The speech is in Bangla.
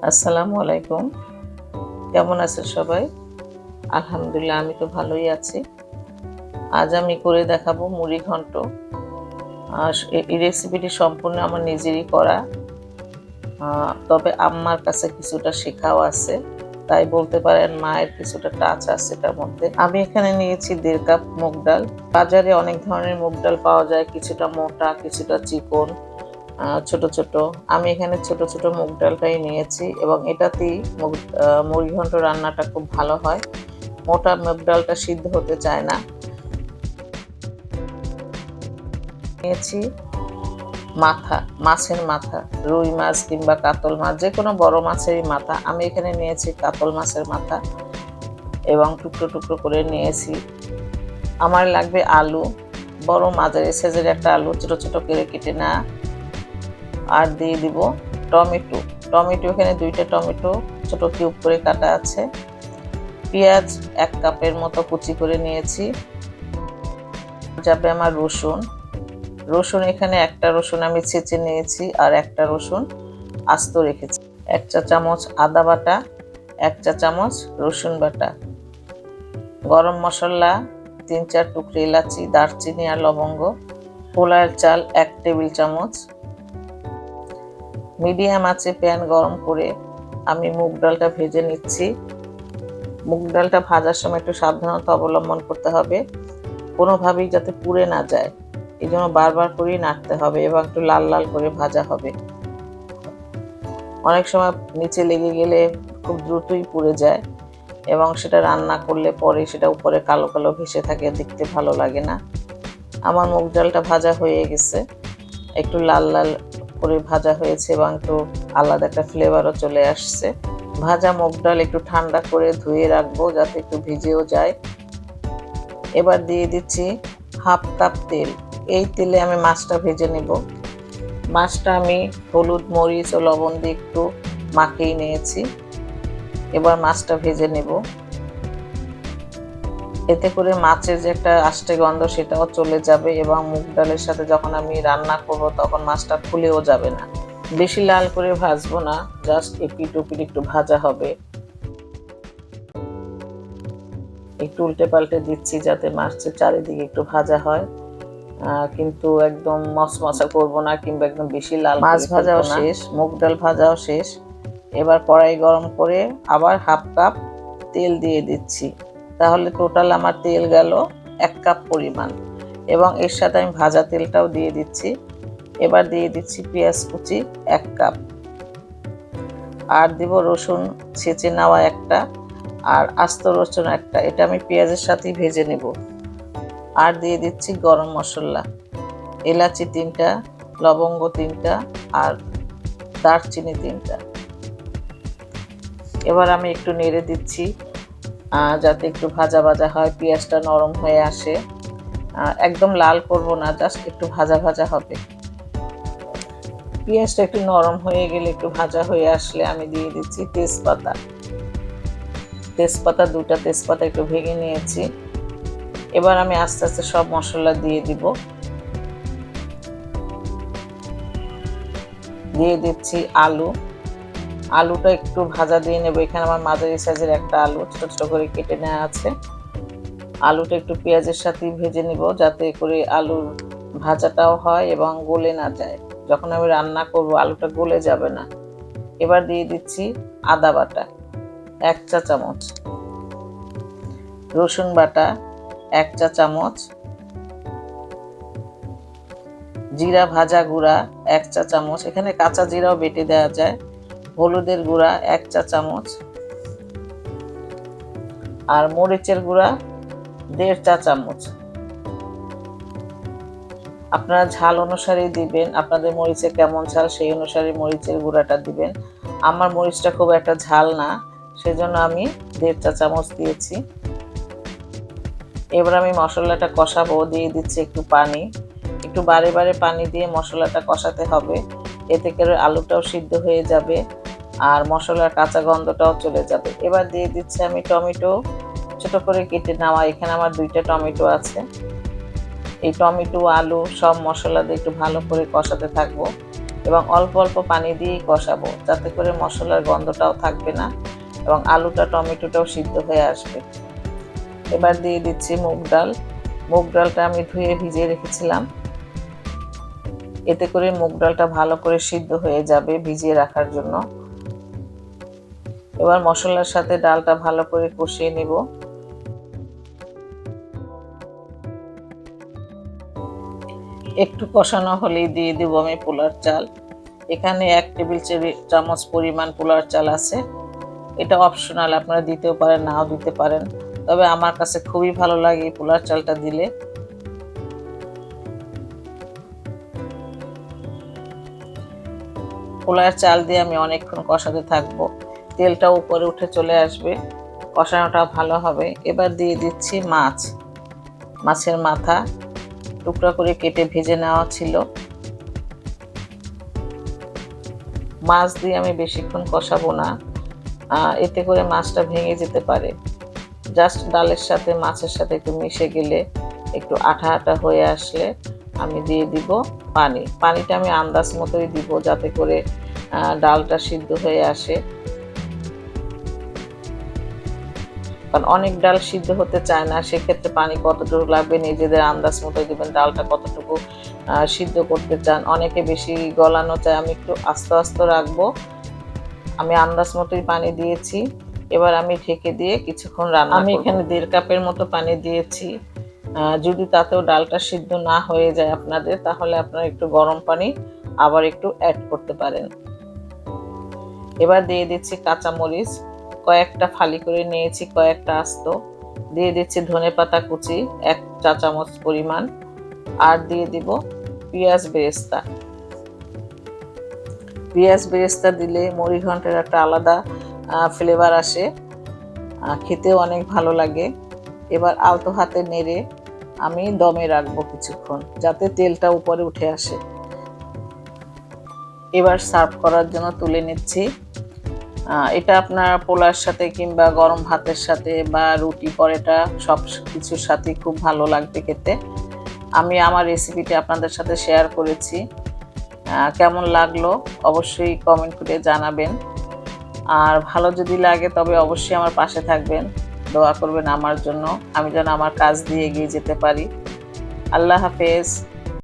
আসসালামু আলাইকুম। কেমন আছেন সবাই? আলহামদুলিল্লাহ আমি তো ভালোই আছি। আজ আমি করে দেখাবো মুড়ি ঘন্ট। এই রেসিপিটি সম্পূর্ণ আমার নিজেরই করা। তবে আম্মার কাছে কিছুটা শেখাও আছে। তাই বলতে পারেন মায়ের কিছুটা টাচ আছে এটার মধ্যে। আমি এখানে নিয়েছি 1.5 কাপ মুগ ডাল। বাজারে অনেক ধরনের মুগ ডাল পাওয়া যায়, কিছুটা মোটা, কিছুটা চিকন, ছোট ছোট। আমি এখানে ছোট ছোট মুগ ডালটাই নিয়েছি এবং এটাতেই মুড়ি ঘন্ট রান্নাটা খুব ভালো হয়। মোটা মুগ ডালটা সিদ্ধ হতে চায় না। নিয়েছি মাছের মাথা, রুই মাছ কিংবা কাতল মাছ, যে কোনো বড় মাছেরই মাথা। আমি এখানে নিয়েছি কাতল মাছের মাথা এবং টুকরো টুকরো করে নিয়েছি। আমার লাগবে আলু, বড় মাঝারি সাইজের একটা আলু ছোট ছোট করে কেটে নেওয়া। আর দিয়ে দিব টমেটো। এখানে 2টা টমেটো ছোট কিউব করে কাটা আছে। পেঁয়াজ 1 কাপের মতো কুচি করে নিয়েছি। যাবে আমার রসুন এখানে একটা রসুন আমি ছেঁচে নিয়েছি আর একটা রসুন আস্ত রেখেছি। 1 চা চামচ আদা বাটা, 1 চা চামচ রসুন বাটা। গরম মশলা 3-4 টুকরো এলাচি, দারচিনি আর লবঙ্গ। পোলার চাল 1 টেবিল চামচ। মিডিয়াম আঁচে প্যান গরম করে আমি মুগ ডালটা ভেজে নিচ্ছি। মুগ ডালটা ভাজার সময় একটু সাবধানতা অবলম্বন করতে হবে, কোনোভাবেই যাতে পুড়ে না যায়। এই জন্য বারবার করেই নাড়তে হবে এবং একটু লাল লাল করে ভাজা হবে। অনেক সময় নিচে লেগে গেলে খুব দ্রুতই পুড়ে যায় এবং সেটা রান্না করলে পরে সেটা উপরে কালো কালো ভেসে থাকে, দেখতে ভালো লাগে না। আমার মুগ ডালটা ভাজা হয়ে গেছে, একটু লাল লাল করে ভাজা হয়েছে এবং একটু আলাদা একটা ফ্লেভারও চলে আসছে। ভাজা মুগ ডাল একটু ঠান্ডা করে ধুয়ে রাখবো যাতে একটু ভিজেও যায়। এবার দিয়ে দিচ্ছি 1/2 কাপ তেল। এই তেলে আমি মাছটা ভেজে নেব। মাছটা আমি হলুদ, মরিচ ও লবণ দিয়ে একটু মাখিয়ে নিয়েছি। এবার মাছটা ভেজে নেব। এতে করে মাছের যে একটা আষ্টে গন্ধ সেটাও চলে যাবে এবং মুগ ডালের সাথে যখন আমি রান্না করব তখন মাছটা খুলেও যাবে না। বেশি লাল করে ভাজবো না, জাস্ট এপিট ওপিট একটু ভাজা হবে। একটু উল্টে পাল্টে দিচ্ছি যাতে মাছের চারিদিকে একটু ভাজা হয়, কিন্তু একদম মশমশা করব না কিংবা একদম বেশি লাল। মাছ ভাজাও শেষ, মুগ ডাল ভাজাও শেষ। এবার কড়াই গরম করে আবার 1/2 কাপ তেল দিয়ে দিচ্ছি। তাহলে টোটাল আমার তেল গেল 1 কাপ পরিমাণ এবং এর সাথে আমি ভাজা তেলটাও দিয়ে দিচ্ছি। এবার দিয়ে দিচ্ছি পেঁয়াজ কুচি 1 কাপ, আর দিব রসুন ছেঁচে নেওয়া একটা আর আস্ত রসুন একটা। এটা আমি পেঁয়াজের সাথেই ভেজে নেব। আর দিয়ে দিচ্ছি গরম মশলা, এলাচি 3টা, লবঙ্গ 3টা আর দারচিনি 3টা। এবার আমি একটু নেড়ে দিচ্ছি যাতে একটু ভাজা ভাজা হয়, পেঁয়াজটা নরম হয়ে আসে। একদম লাল করব না, জাস্ট একটু ভাজা ভাজা হবে। পেঁয়াজটা একটু নরম হয়ে গেলে, একটু ভাজা হয়ে আসলে আমি দিয়ে দিচ্ছি তেজপাতা। 2টা তেজপাতা একটু ভেঙে নিয়েছি। এবার আমি আস্তে আস্তে সব মশলা দিয়ে দিব। দিয়ে দিচ্ছি আলুটা একটু ভাজা দিয়ে নেব। এখানে আমার মাঝারি সাইজের একটা আলু ছোট ছোট করে কেটে নেওয়া আছে। আলুটা একটু পেঁয়াজের সাথে ভেজে নিব যাতে করে আলুর ভাজাটাও হয় এবং গলে না যায়। যখন আমি রান্না করব আলুটা গলে যাবে না। এবার দিয়ে দিচ্ছি আদা বাটা 1 চা চামচ, রসুন বাটা 1 চা চামচ, জিরা ভাজা গুঁড়া 1 চা চামচ, এখানে কাঁচা জিরাও বেটে দেওয়া যায়, হলুদের গুঁড়া 1 চা চামচ আর মরিচের গুঁড়া 1.5 চা চামচ। আপনারা ঝাল অনুসারেই দিবেন, আপনাদের মরিচে কেমন ঝাল সেই অনুসারে মরিচের গুঁড়াটা দিবেন। আমার মরিচটা খুব একটা ঝাল না, সেজন্য আমি 1.5 চা চামচ দিয়েছি। এবার আমি মশলাটা কষাবো। দিয়ে দিচ্ছি একটু পানি, একটু বারে বারে পানি দিয়ে মশলাটা কষাতে হবে। এতে করে আলুটাও সিদ্ধ হয়ে যাবে আর মশলার কাঁচা গন্ধটাও চলে যাবে। এবার দিয়ে দিচ্ছি আমি টমেটো ছোট করে কেটে নেওয়া। এখানে আমার 2টা টমেটো আছে। এই টমেটো আলু সব মশলা দিয়ে একটু ভালো করে কষাতে থাকবো। এবং অল্প অল্প পানি দিয়ে কষাবো, যাতে করে মশলার গন্ধটাও থাকবে না এবং আলুটা টমেটোটাও সিদ্ধ হয়ে আসবে। এবার দিয়ে দিচ্ছি মুগ ডাল। মুগ ডালটা আমি ধুয়ে ভিজিয়ে রেখেছিলাম, এতে করে মুগ ডালটা ভালো করে সিদ্ধ হয়ে যাবে ভিজিয়ে রাখার জন্য। এবার মশলার সাথে ডালটা ভালো করে কষিয়ে নিব। একটু কষানো হলেই দিয়ে দিব আমি পোলার চাল। এখানে 1 টেবিল চামচ পরিমাণ পোলার চাল আছে। এটা অপশনাল, আপনারা দিতেও পারেন নাও দিতে পারেন, তবে আমার কাছে খুবই ভালো লাগে এই পোলার চালটা দিলে। পোলার চাল দিয়ে আমি অনেকক্ষণ কষাতে থাকবো, তেলটা উপরে উঠে চলে আসবে, কষানোটা ভালো হবে। এবার দিয়ে দিচ্ছি মাছের মাথা টুকরা করে কেটে ভেজে নেওয়া ছিল। মাছ দিয়ে আমি বেশিক্ষণ কষাবো না, এতে করে মাছটা ভেঙে যেতে পারে। জাস্ট ডালের সাথে মাছের সাথে একটু মিশে গেলে, একটু আঠা আঠা হয়ে আসলে আমি দিয়ে দিব পানিটা আমি আন্দাজ মতোই দিব, যাতে করে ডালটা সিদ্ধ হয়ে আসে। কারণ অনেক ডাল সিদ্ধ হতে চায় না, সেক্ষেত্রে পানি কতটুকু লাগবে নিজেদের আন্দাজ মতো দিবেন। ডালটা কতটুকু সিদ্ধ করতে চান, অনেকে বেশি গলানো চায়, আমি একটু আস্তে আস্তে রাখবো। আমি আন্দাজ মতোই পানি দিয়েছি। এবার আমি ঢেকে দিয়ে কিছুক্ষণ রান্না করব। আমি এখানে 1.5 কাপের মতো পানি দিয়েছি। যদি তাতেও ডালটা সিদ্ধ না হয়ে যায় আপনাদের, তাহলে আপনারা একটু গরম পানি আবার একটু অ্যাড করতে পারেন। এবার দিয়ে দিচ্ছি কাঁচামরিচ, কয়েকটা ফালি করে নিয়েছি, কয়েকটা আস্ত। দিয়ে দিচ্ছি ধনেপাতা কুচি 1 চা চামচ পরিমাণ, আর দিয়ে দিব পেঁয়াজ বেরেস্তা। পেঁয়াজ বেরেস্তা দিলে মুড়ি ঘন্টের একটা আলাদা ফ্লেভার আসে, খেতেও অনেক ভালো লাগে। এবার আলতো হাতে নেড়ে আমি দমে রাখবো কিছুক্ষণ, যাতে তেলটা উপরে উঠে আসে। এবার সার্ভ করার জন্য তুলে নিচ্ছি। এটা আপনার পোলার সাথে কিংবা গরম ভাতের সাথে বা রুটি পরোটা সব কিছুর সাথে খুব ভালো লাগবে খেতে। আমি আমার রেসিপিটি আপনাদের সাথে শেয়ার করেছি, কেমন লাগলো অবশ্যই কমেন্ট করে জানাবেন। আর ভালো যদি লাগে তবে অবশ্যই আমার পাশে থাকবেন, দোয়া করবেন আমার জন্য, আমি যেন আমার কাজ দিয়ে এগিয়ে যেতে পারি। আল্লাহ হাফেজ।